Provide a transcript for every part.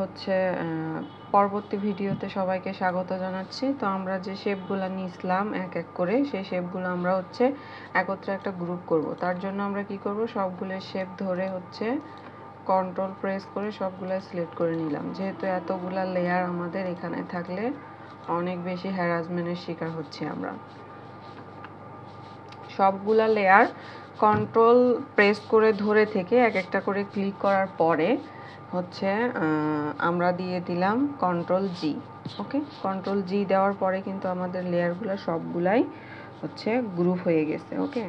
হচ্ছে পরবর্তী ভিডিওতে সবাইকে স্বাগত জানাচ্ছি। তো আমরা যে শেপগুলো নিয়েছিলাম এক এক করে, সেই শেপগুলো আমরা হচ্ছে একত্রে একটা গ্রুপ করব। তার জন্য আমরা কি করব, সবগুলো শেপ ধরে হচ্ছে কন্ট্রোল প্রেস করে সবগুলো সিলেক্ট করে নিলাম। যেহেতু এতগুলা লেয়ার আমাদের এখানে থাকলে অনেক বেশি হ্যারাসমেন্টের শিকার হচ্ছে আমরা। সবগুলা লেয়ার কন্ট্রোল প্রেস করে ধরে থেকে এক একটা করে ক্লিক করার পরে হচ্ছে আমরা দিয়ে দিলাম কন্ট্রোল জি। ওকে, কন্ট্রোল জি দেওয়ার পরে কিন্তু আমাদের লেয়ারগুলো সবগুলাই হচ্ছে গ্রুপ হয়ে গেছে। ওকে,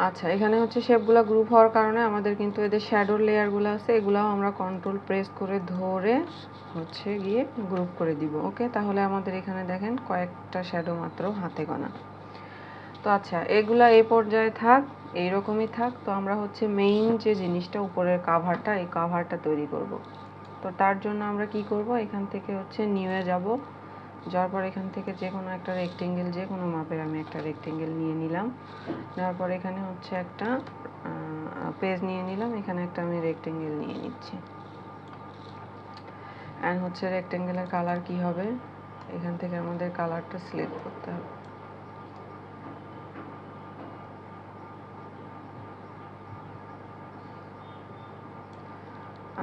আচ্ছা, এখানে হচ্ছে শেপগুলো গ্রুপ হওয়ার কারণে আমাদের কিন্তু এদের শ্যাডোর লেয়ারগুলো আছে, এগুলাও আমরা কন্ট্রোল প্রেস করে ধরে হচ্ছে গিয়ে গ্রুপ করে দিব। ওকে, তাহলে আমাদের এখানে দেখেন কয়েকটা শ্যাডো মাত্র হাতে গোনা। তো আচ্ছা, এগুলা এই পর্যায়ে থাক, এইরকমই থাক। তো আমরা হচ্ছে মেইন যে জিনিসটা উপরের কাভারটা, এই কাভারটা তৈরি করব। তো তার জন্য আমরা কি করব, এখান থেকে হচ্ছে নিউয়ে যাব। যাওয়ার পর এখান থেকে যে কোনো একটা রেক্টেঙ্গেল, যে কোনো মাপের আমি একটা রেক্টেঙ্গেল নিয়ে নিলাম। নেওয়ার পর এখানে হচ্ছে একটা পেজ নিয়ে নিলাম, এখানে একটা আমি রেক্টেঙ্গেল নিয়ে নিচ্ছি। অ্যান্ড হচ্ছে রেক্টেঙ্গেলের কালার কি হবে, এখান থেকে আমাদের কালারটা সিলেক্ট করতে হবে।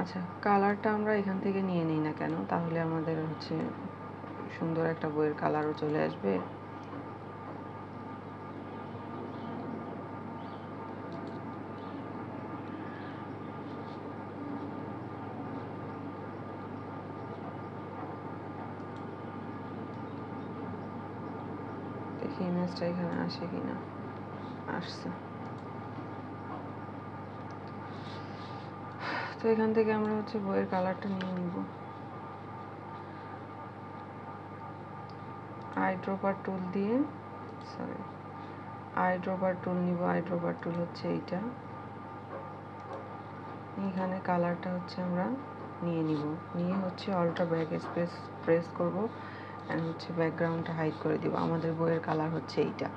আচ্ছা, কালারটা আমরা এখান থেকে নিয়ে নিই না কেন, তাহলে আমাদের হচ্ছে সুন্দর একটা বইয়ের কালারও চলে আসবে। দেখি ইমেজটা এখানে আসে কিনা। আসছে। তো এখান থেকে আমরা হচ্ছে বইয়ের কালারটা নিয়ে নিব। আইড্রপার টুল দিয়ে, সরি, আইড্রপার টুল নিব। আইড্রপার টুল হচ্ছে এইটা। এখানে কালারটা হচ্ছে আমরা নিয়ে নিব, নিয়ে হচ্ছে অল্টা ব্যাক স্পেস প্রেস করব অ্যান্ড হচ্ছে ব্যাকগ্রাউন্ডটা হাইড করে দিব। আমাদের বইয়ের কালার হচ্ছে এইটা।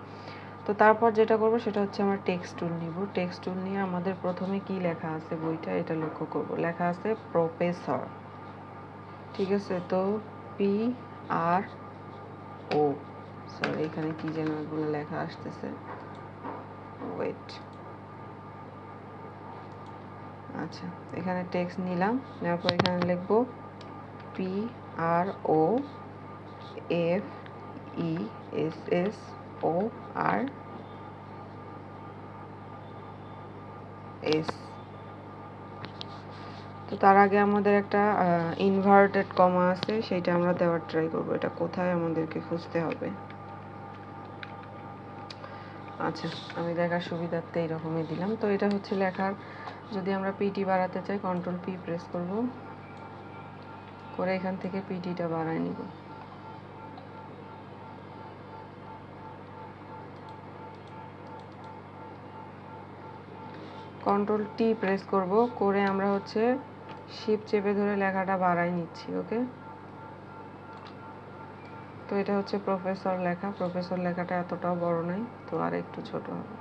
তো তারপর যেটা করব সেটা হচ্ছে আমরা টেক্সট টুল নিব। টেক্সট টুল নিয়ে আমাদের প্রথমে কি লেখা আছে বইটা, এটা লক্ষ্য করব। লেখা আছে প্রফেসর, ঠিক আছে। তো পি আর ও, সরি এখানে কি যেন এগুলো লেখা আসতেছে, ওয়েট। আচ্ছা, এখানে টেক্সট নিলাম, নেওয়ার পর এখানে লিখব P R O F E S S O R S. তো তার আগে আমাদের একটা ইনভার্টেড কমা আছে, সেইটা আমরা দেওয়ার ট্রাই করব। এটা কোথায় আমাদেরকে খুঁজতে হবে। আচ্ছা, আমি দেখার সুবিধার্থে এইরকমই দিলাম। তো এটা হচ্ছে লেখার, যদি আমরা পিটি বাড়াতে চাই কন্ট্রোল পি প্রেস করব, করে এখান থেকে পিটিটা বাড়ায় নিব। কন্ট্রোল টি প্রেস করব, করে আমরা হচ্ছে শিফট চেপে ধরে লেখাটা বাড়াই নিচ্ছি। ওকে, তো এটা হচ্ছে প্রফেসর লেখা। প্রফেসর লেখাটা এতটাও বড় নাই, তো আর একটু ছোট হবে।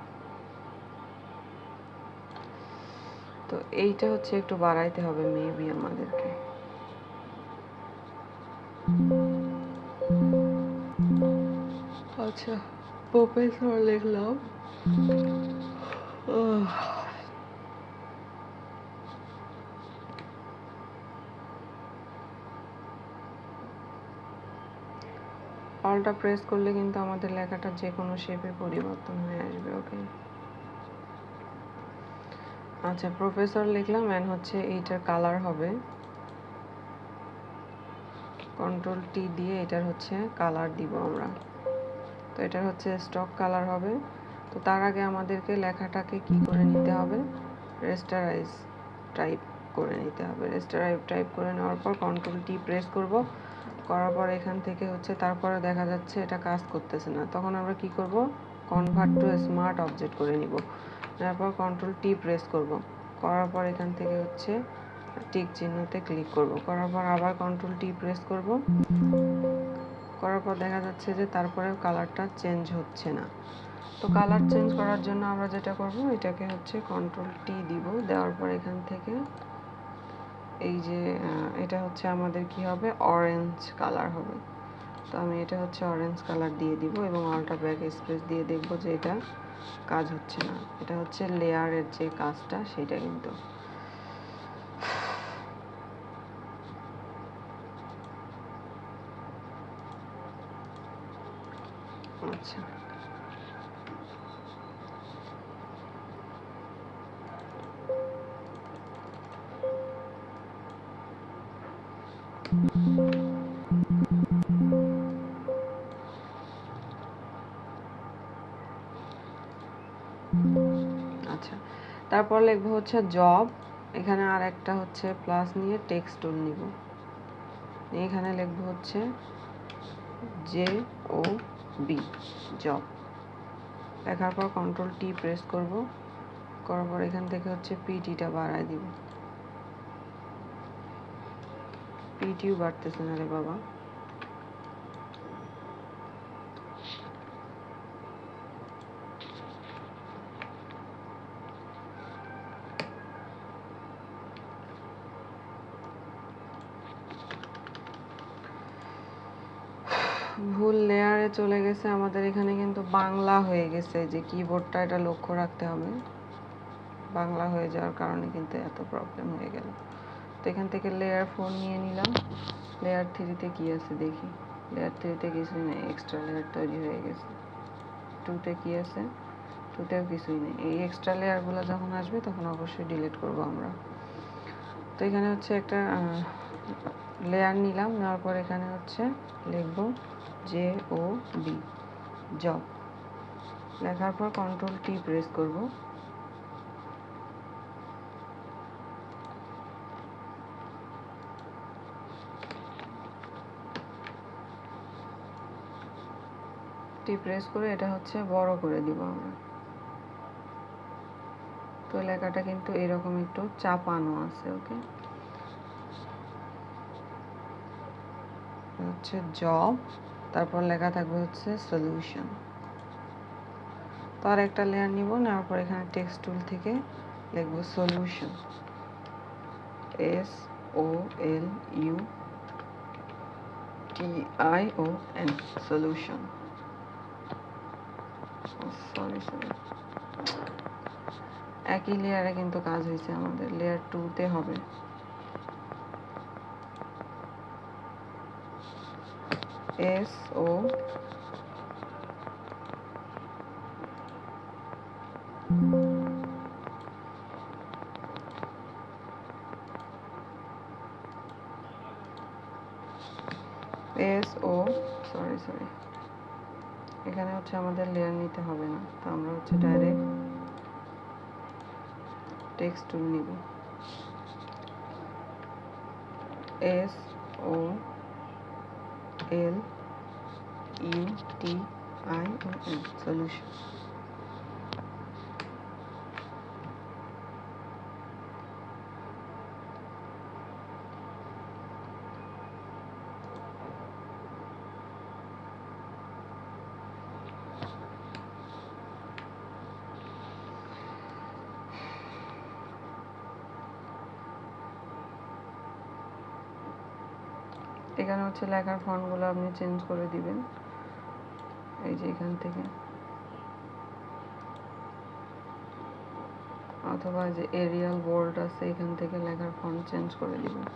তো এইটা হচ্ছে একটু বাড়াইতে হবে মেবি আমাদেরকে। আচ্ছা, প্রফেসর লিখলাম। অল্টা প্রেস করলে কিন্তু আমাদের লেখাটা যে কোনো শেপে পরিবর্তন হয়ে আসবে। ওকে, আচ্ছা, প্রফেসর লিখলাম অ্যান্ড হচ্ছে এইটার কালার হবে, কন্ট্রোল টি দিয়ে এটার হচ্ছে কালার দিব আমরা। তো এটার হচ্ছে স্টক কালার হবে। তো তার আগে আমাদেরকে লেখাটাকে কি করে নিতে হবে, রেস্টারাইজ টাইপ করে নিতে হবে। রেস্টারাইজ টাইপ করে নেওয়ার পর কন্ট্রোল টি প্রেস করব, করার পর এখান থেকে হচ্ছে তারপরে দেখা যাচ্ছে এটা কাজ করতেছে না, তখন আমরা কি করব, কনভার্ট টু স্মার্ট অবজেক্ট করে নিব। তারপর কন্ট্রোল টি প্রেস করব, করার পর এখান থেকে হচ্ছে টিক চিহ্নতে ক্লিক করব, করার পর আবার কন্ট্রোল টি প্রেস করব, করার পর দেখা যাচ্ছে যে তারপরে কালারটা চেঞ্জ হচ্ছে না। তো কালার চেঞ্জ করার জন্য আমরা যেটা করব, এটাকে হচ্ছে কন্ট্রোল টি দিব, দেওয়ার পর এখান থেকে এই যে এটা হচ্ছে আমাদের কি হবে, অরেঞ্জ কালার হবে। তো আমি এটা হচ্ছে অরেঞ্জ কালার দিয়ে দিব এবং অল্টা ব্যাক স্পেস দিয়ে দেখব যে এটা কাজ হচ্ছে না। এটা হচ্ছে লেয়ারের যে কাজটা সেটা কিন্তু। আচ্ছা, আচ্ছা, তারপর লিখবো হচ্ছে জব। এখানে আর একটা হচ্ছে প্লাস নিয়ে টেক্সট টুল নিব, এখানে লিখবো হচ্ছে JOB, জব। লেখার পর কন্ট্রোল টি প্রেস করব, করার পর এখান থেকে হচ্ছে পিটিটা বাড়ায় দিব। পিটিও বাড়তেছে না রে বাবা। ভুল লেয়ারে চলে গেছে আমাদের, এখানে কিন্তু বাংলা হয়ে গেছে, যে কিবোর্ডটা এটা লক্ষ্য রাখতে হবে। বাংলা হয়ে যাওয়ার কারণে কিন্তু এত প্রবলেম হয়ে গেল। তো এখান থেকে লেয়ার 4 নিয়ে নিলাম। লেয়ার 3-তে কি আছে দেখি। লেয়ার 3-তে কিছুই নেই, এক্সট্রা লেয়ার তৈরি হয়ে গেছে। 2-তে কি আছে, 2-তেও কিছুই নেই। এই এক্সট্রা লেয়ারগুলো যখন আসবে তখন অবশ্যই ডিলিট করব আমরা। তো এখানে হচ্ছে একটা লেয়ার নিলাম, নেওয়ার পর এখানে হচ্ছে লিখব JOB, জব। লেখার পর কন্ট্রোল টি প্রেস করব, টি প্রেস করে এটা হচ্ছে বড় করে দিব আমরা। তো লেখাটা কিন্তু এরকম একটু চাপানো আছে। ওকে, হচ্ছে জব, তারপর লেখা থাকবে হচ্ছে সলিউশন। তার একটা লেয়ার নিব, নেওয়ার পর এখানে টেক্সট টুল থেকে লিখব সলিউশন, SOLUTION, সলিউশন। সরি, একই লেয়ারে কিন্তু কাজ হয়েছে আমাদের, লেয়ার 2-তে হবে। SO সরি, এখানে হচ্ছে আমাদের লেয়ার নিতে হবে না, তো আমরা হচ্ছে ডাইরেক্ট টেক্সট টুল নিব, SOLUTION, সলিউশন। এখানে হচ্ছে লেখার ফন্টগুলো আপনি চেঞ্জ করে দিবেন, এই যে এখান থেকে, অথবা যে এরিয়াল বোল্ড আছে এখান থেকে লেখার ফন্ট চেঞ্জ করে দিবেন।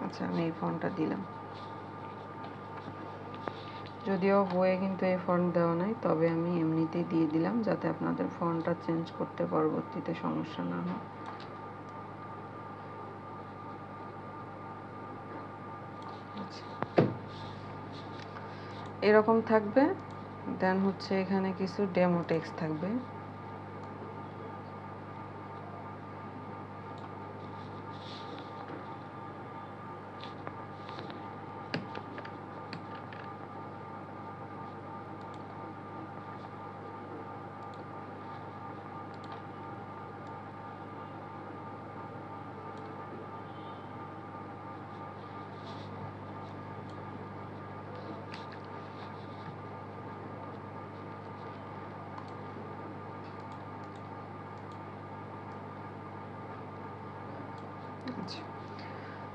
আচ্ছা, আমি এই ফন্টটা দিলাম। যদিও বইয়ে কিন্তু এই ফন্ট দেওয়া নাই, তবে আমি এমনিতেই দিয়ে দিলাম যাতে আপনাদের ফন্টটা চেঞ্জ করতে পরবর্তীতে সমস্যা না হয়। আচ্ছা, এরকম থাকবে। দেন হচ্ছে এখানে কিছু ডেমো টেক্সট থাকবে।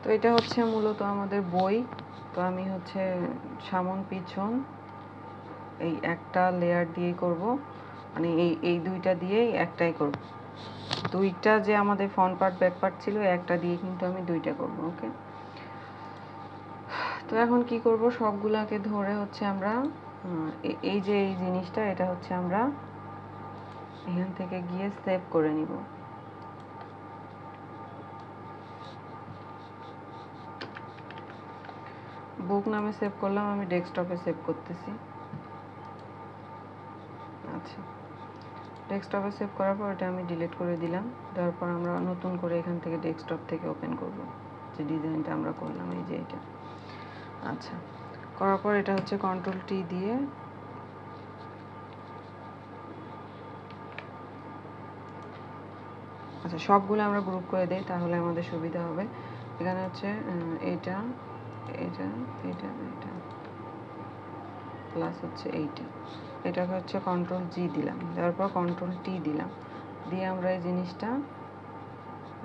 তো এটা হচ্ছে মূলত আমাদের বই। তো আমি হচ্ছে সামন পিছন এই একটা লেয়ার দিয়েই করব, মানে এই দুইটা দিয়েই একটাই করব। দুইটা যে আমাদের ফ্রন্ট পার্ট ব্যাক পার্ট ছিল, একটা দিয়ে কিন্তু আমি দুইটা করব। ওকে, তো এখন কি করব, সবগুলাকে ধরে হচ্ছে আমরা এই যে এই জিনিসটা, এটা হচ্ছে আমরা এখান থেকে গিয়ে সেভ করে নিব। বুক নামে সেভ করলাম, আমি ডেস্কটপে সেভ করতেছি। আচ্ছা, ডেস্কটপে সেভ করার পর এটা আমি ডিলিট করে দিলাম। দেওয়ার পর আমরা নতুন করে এখান থেকে ডেস্কটপ থেকে ওপেন করব যে ডিজাইনটা আমরা করলাম, এই যে এটা। আচ্ছা, করার পর এটা হচ্ছে কন্ট্রোল টি দিয়ে আচ্ছা সবগুলো আমরা গ্রুপ করে দেই, তাহলে আমাদের সুবিধা হবে। এখানে হচ্ছে এইটা এটা এটা এটা প্লাস হচ্ছে এটাকে হচ্ছে কন্ট্রোল জি দিলাম, দেওয়ার পর কন্ট্রোল টি দিলাম, দিয়ে আমরা এই জিনিসটা,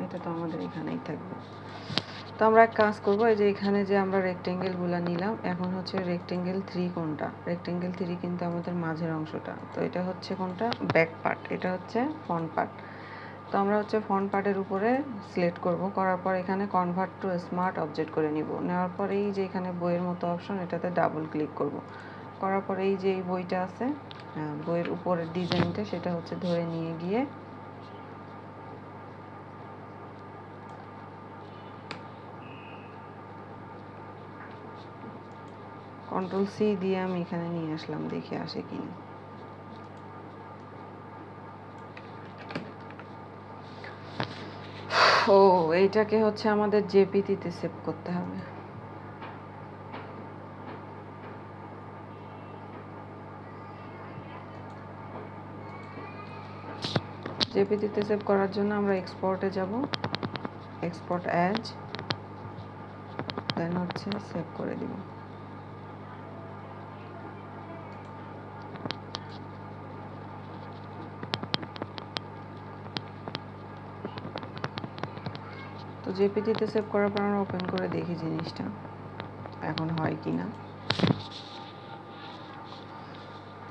এটা তো আমাদের এখানেই থাকবে। তো আমরা এক কাজ করব, এই যে এখানে যে আমরা রেক্টেঙ্গেলগুলো নিলাম, এখন হচ্ছে রেক্টেঙ্গেল 3 কোনটা, রেক্টেঙ্গেল 3 কিন্তু আমাদের মাঝের অংশটা। তো এটা হচ্ছে কোনটা, ব্যাক পার্ট, এটা হচ্ছে ফ্রন্ট পার্ট। তো আমরা হচ্ছে ফ্রন্ট পার্টের উপরে সিলেক্ট করব, করার পর এখানে কনভার্ট টু স্মার্ট অবজেক্ট করে নিব। নেওয়ার পর এই যে এখানে বইয়ের মতো অপশন, এটাতে ডাবল ক্লিক করব। করার পর এই যে এই বইটা আছে, বইয়ের উপরের ডিজাইনটা, সেটা হচ্ছে ধরে নিয়ে গিয়ে কন্ট্রোল সি দিয়ে আমি এখানে নিয়ে আসলাম, দেখে আসে কিনা। ও, এইটাকে হচ্ছে আমাদের জেপিটিতে সেভ করতে হবে। জেপিটিতে সেভ করার জন্য আমরা এক্সপোর্টে যাব, এক্সপোর্ট অ্যাজ, দেন হচ্ছে সেভ করে দিব। তো জেপিটিতে সেভ করার পর আমরা ওপেন করে দেখি জিনিসটা এখন হয় কি না।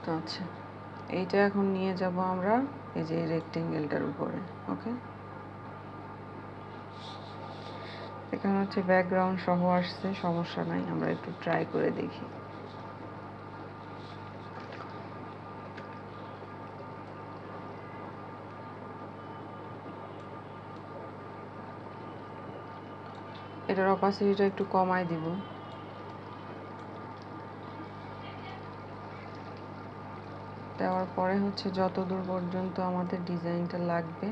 তো আচ্ছা, এইটা এখন নিয়ে যাব আমরা এই যে রেক্টেঙ্গেলটার উপরে। ওকে, এখানে হচ্ছে ব্যাকগ্রাউন্ড সহ আসছে, সমস্যা নাই, আমরা একটু ট্রাই করে দেখি। এটার অপাসিটিটা একটু কমাই দিব। দেওয়ার পরে হচ্ছে যত দূর পর্যন্ত আমাদের ডিজাইনটা লাগবে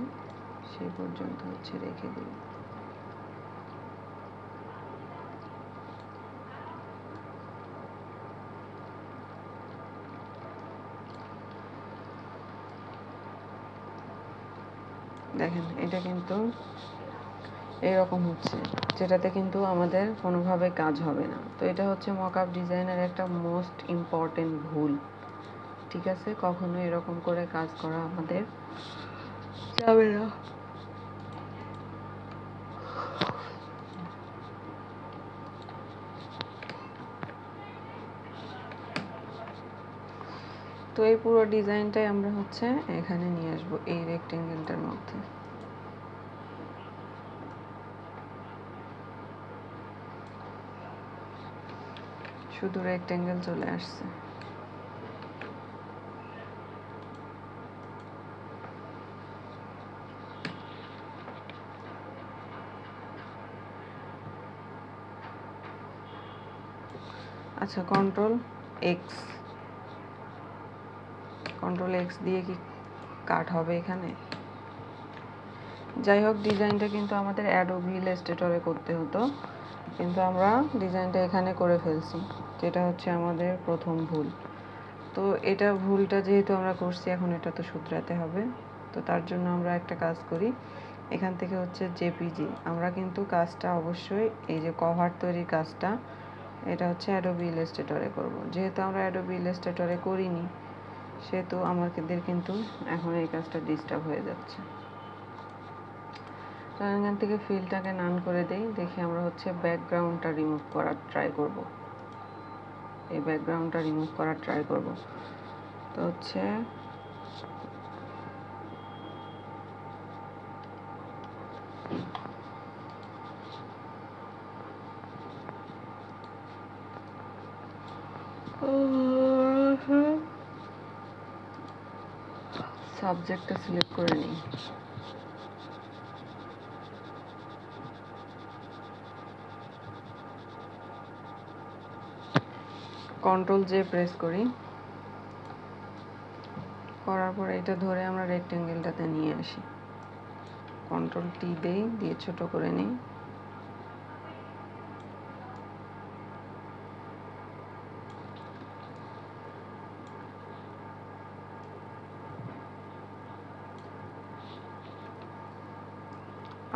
সেই পর্যন্ত হচ্ছে রেখে দিব। দেখেন এটা কিন্তু এরকম হচ্ছে, যেটাতে কিন্তু আমাদের কোনোভাবে কাজ হবে না। তো এটা হচ্ছে মকআপ ডিজাইনের একটা মোস্ট ইম্পর্টেন্ট ভুল। ঠিক আছে, কখনো এরকম করে কাজ করা আমাদের যাবে না। তো এই পুরো ডিজাইনটাই আমরা হচ্ছে এখানে নিয়ে আসবো, এই রেক্টেঙ্গেলটার মধ্যে। শুধু রেক্টেঙ্গেল চলে আসছে। আচ্ছা, কন্ট্রোল এক্স দিয়ে কি কাট হবে এখানে? যাই হোক, ডিজাইনটা কিন্তু আমাদের অ্যাডোবি ইলাস্ট্রেটরে করতে হতো, কিন্তু আমরা ডিজাইনটা এখানে করে ফেলছি, যেটা হচ্ছে আমাদের প্রথম ভুল। তো এটা ভুলটা যেহেতু আমরা করছি, এখন এটা তো শুধরাতে হবে। তো তার জন্য আমরা একটা কাজ করি, এখান থেকে হচ্ছে জেপিজি, আমরা কিন্তু কাজটা অবশ্যই এই যে কভার তৈরির কাজটা, এটা হচ্ছে অ্যাডোবি ইলাস্ট্রেটরে করব। যেহেতু আমরা অ্যাডোবি ইলাস্ট্রেটরে করিনি, সেহেতু আমাদের কিন্তু এখন এই কাজটা ডিস্টার্ব হয়ে যাচ্ছে। তো এখান থেকে ফিলটাকে নান করে দেই, দেখি আমরা হচ্ছে ব্যাকগ্রাউন্ডটা রিমুভ করার ট্রাই করব। এই ব্যাকগ্রাউন্ডটা রিমুভ করার ট্রাই করব। তো হচ্ছে সাবজেক্টটা সিলেক্ট করে নিই। কন্ট্রোল জে প্রেস করি, করার পর এটা ধরে আমরা রেক্টেঙ্গেলটাতে নিয়ে আসি। কন্ট্রোল টি দেই, দিয়ে ছোট করে নিই।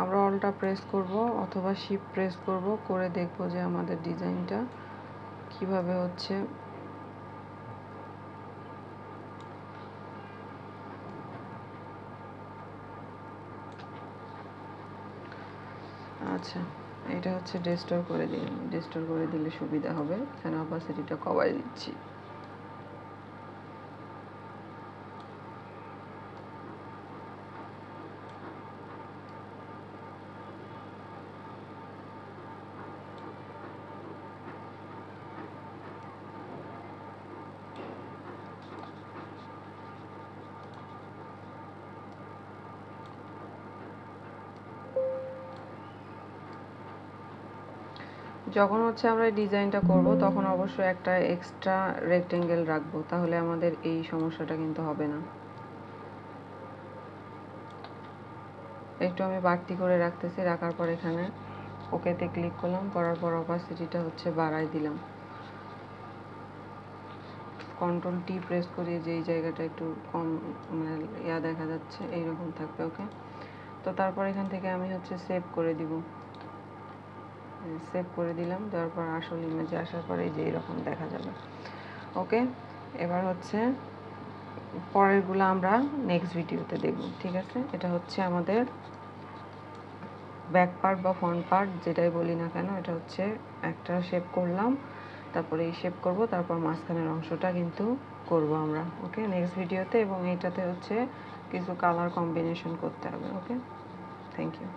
আমরা অলটা প্রেস করব অথবা শিফট প্রেস করব, করে দেখব যে আমাদের ডিজাইনটা কিভাবে হচ্ছে। আচ্ছা, এটা হচ্ছে ডেস্টোর করে দিই। ডেস্টোর করে দিলে সুবিধা হবে। এখানে অপাসিটিটা কমাই দিচ্ছি। যখন হচ্ছে আমরা এই ডিজাইনটা করব তখন অবশ্যই একটা এক্সট্রা রেক্টেঙ্গেল রাখবো, তাহলে আমাদের এই সমস্যাটা কিন্তু হবে না। একটু আমি বাড়তি করে রাখতেছি, রাখার পর এখানে ওকেতে ক্লিক করলাম, করার পর অপাসিটিটা হচ্ছে বাড়াই দিলাম। কন্ট্রোল টি প্রেস করিয়ে যে এই জায়গাটা একটু কম মানে দেখা যাচ্ছে এইরকম থাকবে। ওকে, তো তারপর এখান থেকে আমি হচ্ছে সেভ করে দিব। সেভ করে দিলাম, দেওয়ার পর আসল ইমেজে আসার পরে এই যে এরকম দেখা যাবে। ওকে, এবার হচ্ছে পরেরগুলো আমরা নেক্সট ভিডিওতে দেখব। ঠিক আছে, এটা হচ্ছে আমাদের ব্যাক পার্ট বা ফ্রন্ট পার্ট যেটাই বলি না কেন, এটা হচ্ছে একটা শেপ করলাম, তারপরে এই শেপ করব, তারপর মাঝখানের অংশটা কিন্তু করব আমরা। ওকে, নেক্সট ভিডিওতে। এবং এইটাতে হচ্ছে কিছু কালার কম্বিনেশন করতে হবে। ওকে, থ্যাংক ইউ।